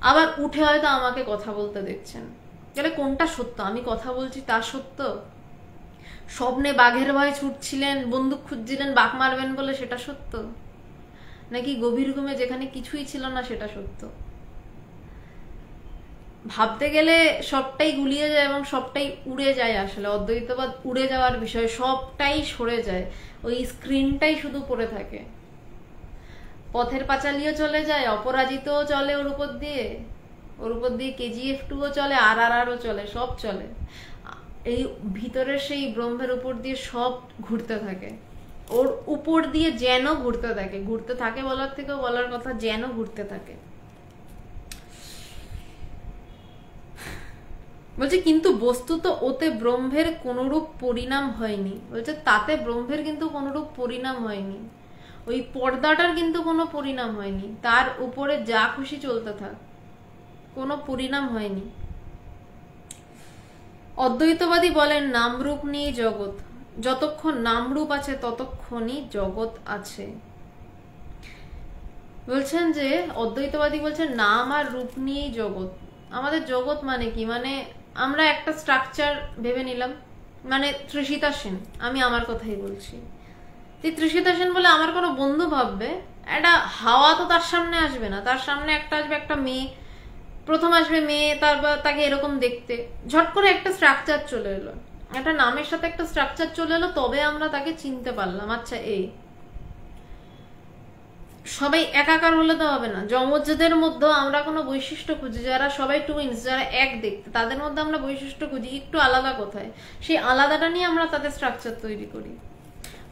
আবার উঠে হয়তো আমাকে কথা বলতে দেখছেন, তাহলে কোনটা সত্য? আমি কথা বলছি তা সত্য? স্বপ্নে বাঘের ভয়ে ছুটছিলেন, বন্দুক খুঁজছিলেন বাঘ মারবেন বলে, সেটা সত্য? নাকি গভীর ঘুমে যেখানে কিছুই ছিল না সেটা সত্য? ভাবতে গেলে সবটাই গুলিয়ে যায় এবং সবটাই উড়ে যায়। আসলে অদ্বৈতবাদ উড়ে যাওয়ার বিষয়, সবটাই সরে যায়, ওই স্ক্রিনটাই শুধু পড়ে থাকে। পথের পাঁচালীও চলে যায়, অপরাজিতও চলে ওর উপর দিয়ে KGF 2ও চলে, RRRও চলে, সব চলে। এই ভিতরের সেই ব্রহ্মের উপর দিয়ে সব ঘুরতে থাকে, ওর উপর দিয়ে যেন ঘুরতে থাকে বলার থেকেও বলার কথা, যেন ঘুরতে থাকে। বলছে কিন্তু বস্তুত ওতে ব্রহ্মের কোনরূপ পরিণাম হয়নি। বলছে তাতে ব্রহ্মের কিন্তু কোনরূপ পরিণাম হয়নি, ওই পর্দাটার কিন্তু কোনো পরিণাম হয়নি, তার উপরে যা খুশি চলতে থাক, কোনো পরিণাম হয়নি। অদ্বৈতবাদী বলেন নামরূপ নিয়ে জগৎ, যতক্ষণ নামরূপ আছে ততক্ষণই জগৎ আছে। বলছেন যে অদ্বৈতবাদী বলছেন নাম আর রূপ নিয়েই জগৎ। আমাদের জগৎ মানে কি? মানে আমরা একটা স্ট্রাকচার ভেবে নিলাম, মানে তৃষিতা সেন, আমি আমার কথাই বলছি, তৃষিতা সেন বলে আমার কোনো বন্ধু ভাববে, একটা হাওয়া তো তার সামনে আসবে না, তার সামনে আসবে একটা মেয়ে, প্রথম আসবে মেয়ে, তারপর তাকে এরকম দেখতে, ঝট করে একটা স্ট্রাকচার চলে এলো, একটা নামের সাথে একটা স্ট্রাকচার চলে এলো, তবে আমরা তাকে চিনতে পারলাম। আচ্ছা, এই সবাই একাকার হলে তো হবে না। যমজদের মধ্যে আমরা কোনো বৈশিষ্ট্য খুঁজি, যারা সবাই টুইন্স, যারা এক দেখতে, তাদের মধ্যে আমরা বৈশিষ্ট্য খুঁজি, একটু আলাদা কোথায়, সেই আলাদাটা নিয়ে আমরা তাদের স্ট্রাকচার তৈরি করি।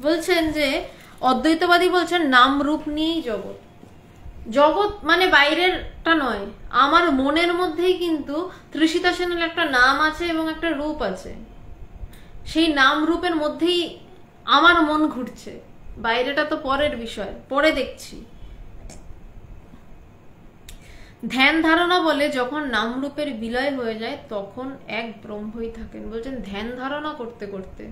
বলছেন যে অদ্বৈতবাদী বলছেন নাম রূপ নিয়েই জগৎ। জগৎ মানে বাইরেরটা নয়, আমার মনের মধ্যেই কিন্তু তৃষিতা সেনের একটা নাম আছে এবং একটা রূপ আছে, সেই নাম রূপের মধ্যেই আমার মন ঘুরছে, বাইরেটা তো পরের বিষয়, পরে দেখছি। ধ্যান ধারণা বলে যখন নাম রূপের বিলয় হয়ে যায় তখন এক ব্রহ্মই থাকেন। বলছেন ধ্যান ধারণা করতে করতে,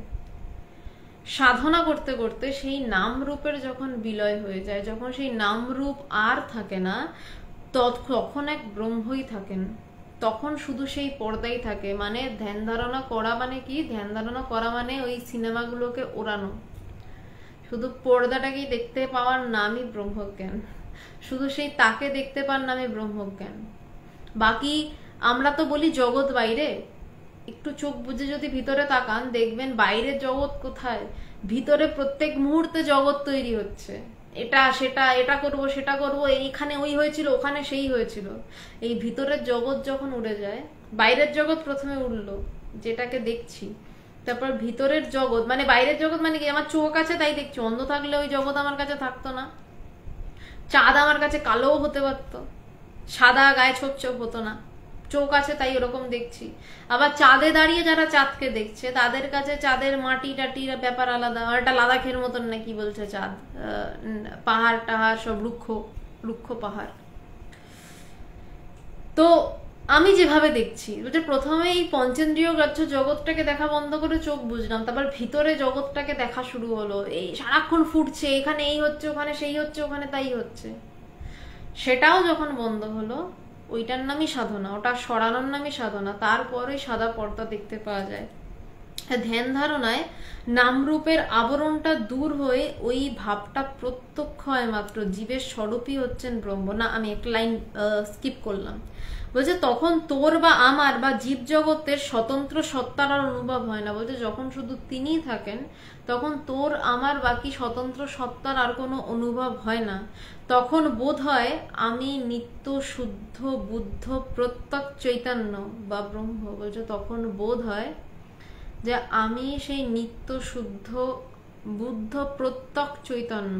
সাধনা করতে করতে সেই নাম রূপের যখন বিলয় হয়ে যায়, যখন সেই নাম রূপ আর থাকে না, তখন এক ব্রহ্মই থাকেন, তখন শুধু সেই পর্দাই থাকে। মানে ধ্যান ধারণা করা মানে কি? ধ্যান ধারণা করা মানে ওই সিনেমাগুলোকে ওড়ানো, শুধু পর্দাটাকেই দেখতে পাওয়ার নামই ব্রহ্মজ্ঞান, শুধু সেই তাকে দেখতে পাওয়ার নামই ব্রহ্মজ্ঞান। বাকি আমরা তো বলি জগৎ বাইরে, একটু চোখ বুঝে যদি ভিতরে তাকান দেখবেন বাইরের জগৎ কোথায়, ভিতরে প্রত্যেক মুহূর্তে জগৎ তৈরি হচ্ছে, এটা সেটা, এটা করব সেটা করব, এইখানে ওই হয়েছিল, ওখানে সেই হয়েছিল। এই ভিতরের জগৎ যখন উড়ে যায়, বাইরের জগৎ প্রথমে উড়লো যেটাকে দেখছি, তারপর ভিতরের জগৎ, মানে বাইরের জগৎ মানে কি? আমার চোখ আছে তাই দেখছি, অন্ধ থাকলে ওই জগৎ আমার কাছে থাকতো না। চাঁদ আমার কাছে কালোও হতে পারতো, সাদা গায়ে ছোপ ছোপ হতো না, চোখ আছে তাই ওরকম দেখছি। আবার চাঁদে দাঁড়িয়ে যারা চাঁদকে দেখছে তাদের কাছে চাঁদের মাটি টাটির ব্যাপার আলাদা, একটা লাদাখের মতন নাকি বলছে চাঁদ, পাহাড় টাহাড় সব রুক্ষ রুক্ষ পাহাড়। তো আমি যেভাবে দেখছি বলছে প্রথমে এই পঞ্চেন্দ্রিয় গ্রাহ্য জগৎটাকে দেখা বন্ধ করে চোখ বুঝলাম, তারপর ভিতরে জগৎটাকে দেখা শুরু হলো, এই সারাক্ষণ ফুটছে, এখানে এই হচ্ছে, ওখানে সেই হচ্ছে, ওখানে তাই হচ্ছে। সেটাও যখন বন্ধ হলো, ওইটার নামই সাধনা, ওটা সরানোর নামই সাধনা। তারপরে সাদা পর্দা দেখতে পাওয়া যায়। ধ্যান ধারণায় নামরূপের আবরণটা দূর হয়ে ওই ভাবটা প্রত্যক্ষ হয় মাত্র, জীবের স্বরূপই হচ্ছেন ব্রহ্ম। না, আমি একটা লাইন স্কিপ করলাম। বলছে তখন তোর বা আমার বা জীব জগতের স্বতন্ত্র সত্তার আর অনুভব হয় না। বলছে যখন শুধু তিনিই থাকেন তখন তোর আমার বাকি স্বতন্ত্র সত্তার আর কোনো অনুভব হয় না। তখন বোধ হয় আমি নিত্য শুদ্ধ বুদ্ধ প্রত্যক চৈতন্য বা ব্রহ্ম। বলছে তখন বোধ হয় যে আমি সেই নিত্য শুদ্ধ বুদ্ধ প্রত্যক চৈতন্য,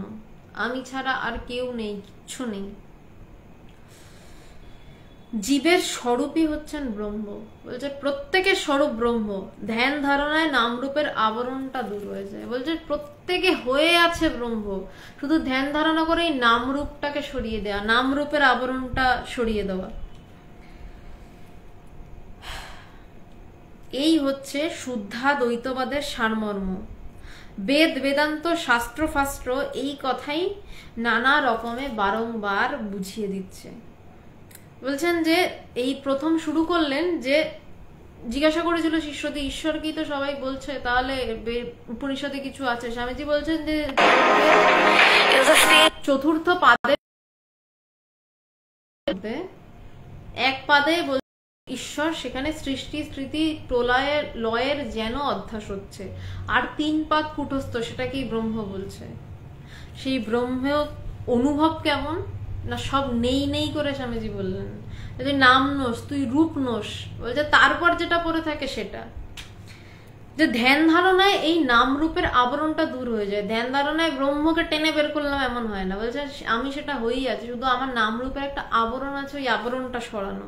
আমি ছাড়া আর কেউ নেই, কিচ্ছু নেই। জীবের স্বরূপই হচ্ছেন ব্রহ্ম। বলছে প্রত্যেকের স্বরূপ ব্রহ্ম। ধ্যান ধারণায় নামরূপের আবরণটা দূর হয়ে যায়। বলছে প্রত্যেকে হয়ে আছে ব্রহ্ম, শুধু ধ্যান ধারণা করে এই নামরূপটাকে সরিয়ে দেওয়া, নামরূপের আবরণটা সরিয়ে দেওয়া। এই হচ্ছে শুদ্ধা দ্বৈতবাদের সারমর্ম। বেদ বেদান্ত শাস্ত্র ফাস্ত্র এই কথাই নানা রকমে বারংবার বুঝিয়ে দিচ্ছে। বলছেন যে এই প্রথম শুরু করলেন যে জিজ্ঞাসা করেছিল শিষ্যদের ঈশ্বরকেই তো সবাই বলছে, তাহলে উপনিষদে কিছু আছে? স্বামীজি বলছেন যে চতুর্থ পাদে এক পাদে ঈশ্বর, সেখানে সৃষ্টি স্থিতি প্রলয়ের লয়ের যেন অধ্যাস হচ্ছে, আর 3 পাদ কুটস্থ সেটাকেই ব্রহ্ম বলছে। সেই ব্রহ্ম অনুভব কেমন না, সব নেই নেই করে স্বামীজি বললেন, তুই নাম নোস, তুই রূপ নোস। বলছে তারপর যেটা পড়ে থাকে সেটা, যে ধ্যান ধারণায় এই নাম রূপের আবরণটা দূর হয়ে যায়। ধ্যান ধারণায় ব্রহ্মকে টেনে বের করলাম এমন হয় না। বলছে আমি সেটা হয়েই আছি, শুধু আমার নাম রূপের একটা আবরণ আছে, ওই আবরণটা সরানো,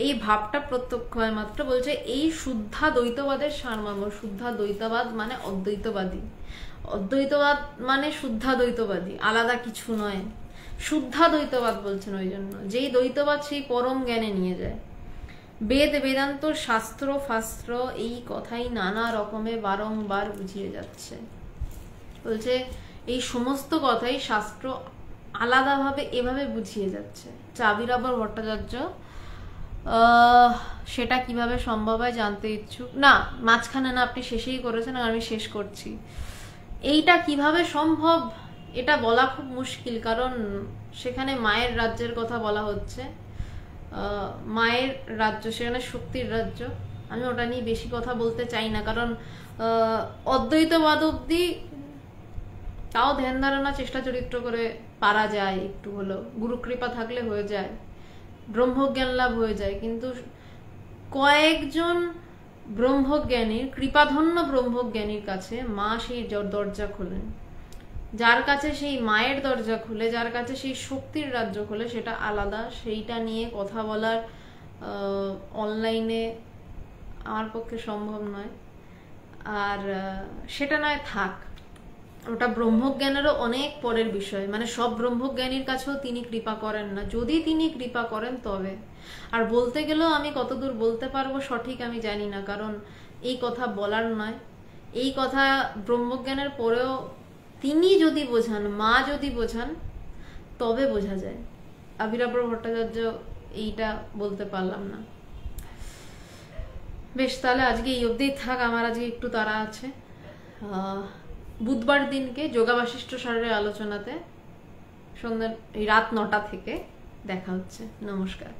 এই ভাবটা প্রত্যক্ষ হয় মাত্র। বলছে এই শুদ্ধা দ্বৈতবাদের সারমর্ম। শুদ্ধা দ্বৈতবাদ মানে অদ্বৈতবাদী, অদ্বৈতবাদ মানে শুদ্ধা দ্বৈতবাদী, আলাদা কিছু নয়। শুদ্ধা দ্বৈতবাদ বলছেন ওই জন্য, যেই দ্বৈতবাদ সেই পরম জ্ঞানে নিয়ে যায়। বেদ বেদান্ত শাস্ত্র ফাস্ত্র এই কথাই নানা রকমে বারংবার বুঝিয়ে যাচ্ছে। বলছে এই সমস্ত কথাই শাস্ত্র আলাদাভাবে এভাবে বুঝিয়ে যাচ্ছে। চাবিরাবর ভট্টাচার্য সেটা কিভাবে সম্ভব হয় জানতে ইচ্ছুক। না, মাঝখানে না, আপনি শেষেই করেছেন, আর আমি শেষ করছি। এইটা কিভাবে সম্ভব এটা বলা খুব মুশকিল, কারণ সেখানে মায়ের রাজ্যের কথা বলা হচ্ছে। মায়ের রাজ্য, সেখানে শক্তির রাজ্য। আমি ওটা নিয়ে বেশি কথা বলতে চাই না, কারণ অদ্বৈতবাদ অব্দি তাও ধ্যান ধারণা চেষ্টা চরিত্র করে পারা যায়, একটু হলো গুরুকৃপা থাকলে হয়ে যায়, ব্রহ্মজ্ঞান লাভ হয়ে যায়। কিন্তু কয়েকজন ব্রহ্মজ্ঞানীর, কৃপাধন্য ব্রহ্মজ্ঞানীর কাছে মা সেই দরজা খোলেন। যার কাছে সেই মায়ের দরজা খুলে, যার কাছে সেই শক্তির রাজ্য খুলে, সেটা আলাদা। সেইটা নিয়ে কথা বলার অনলাইনে আমার পক্ষে সম্ভব নয়। আর সেটা নয় থাক, ওটা ব্রহ্মজ্ঞানেরও অনেক পরের বিষয়। মানে সব ব্রহ্মজ্ঞানীর কাছেও তিনি কৃপা করেন না, যদি তিনি কৃপা করেন তবে। আর বলতে গেলেও আমি কতদূর বলতে পারবো সঠিক আমি জানি না, কারণ এই কথা বলার নয়। এই কথা ব্রহ্মজ্ঞানের পরেও তিনি যদি বোঝান, মা যদি বোঝান, তবে বোঝা যায়। আবিরাবর ভট্টাচার্য এইটা বলতে পারলাম না। বেশ, তাহলে আজকে এই অবধিই থাক, আমার আজকে একটু তাড়া আছে। বুধবার দিনকে যোগা বাশিষ্ঠ সারের আলোচনাতে সন্ধ্যা রাত 9টা থেকে দেখা হচ্ছে। নমস্কার।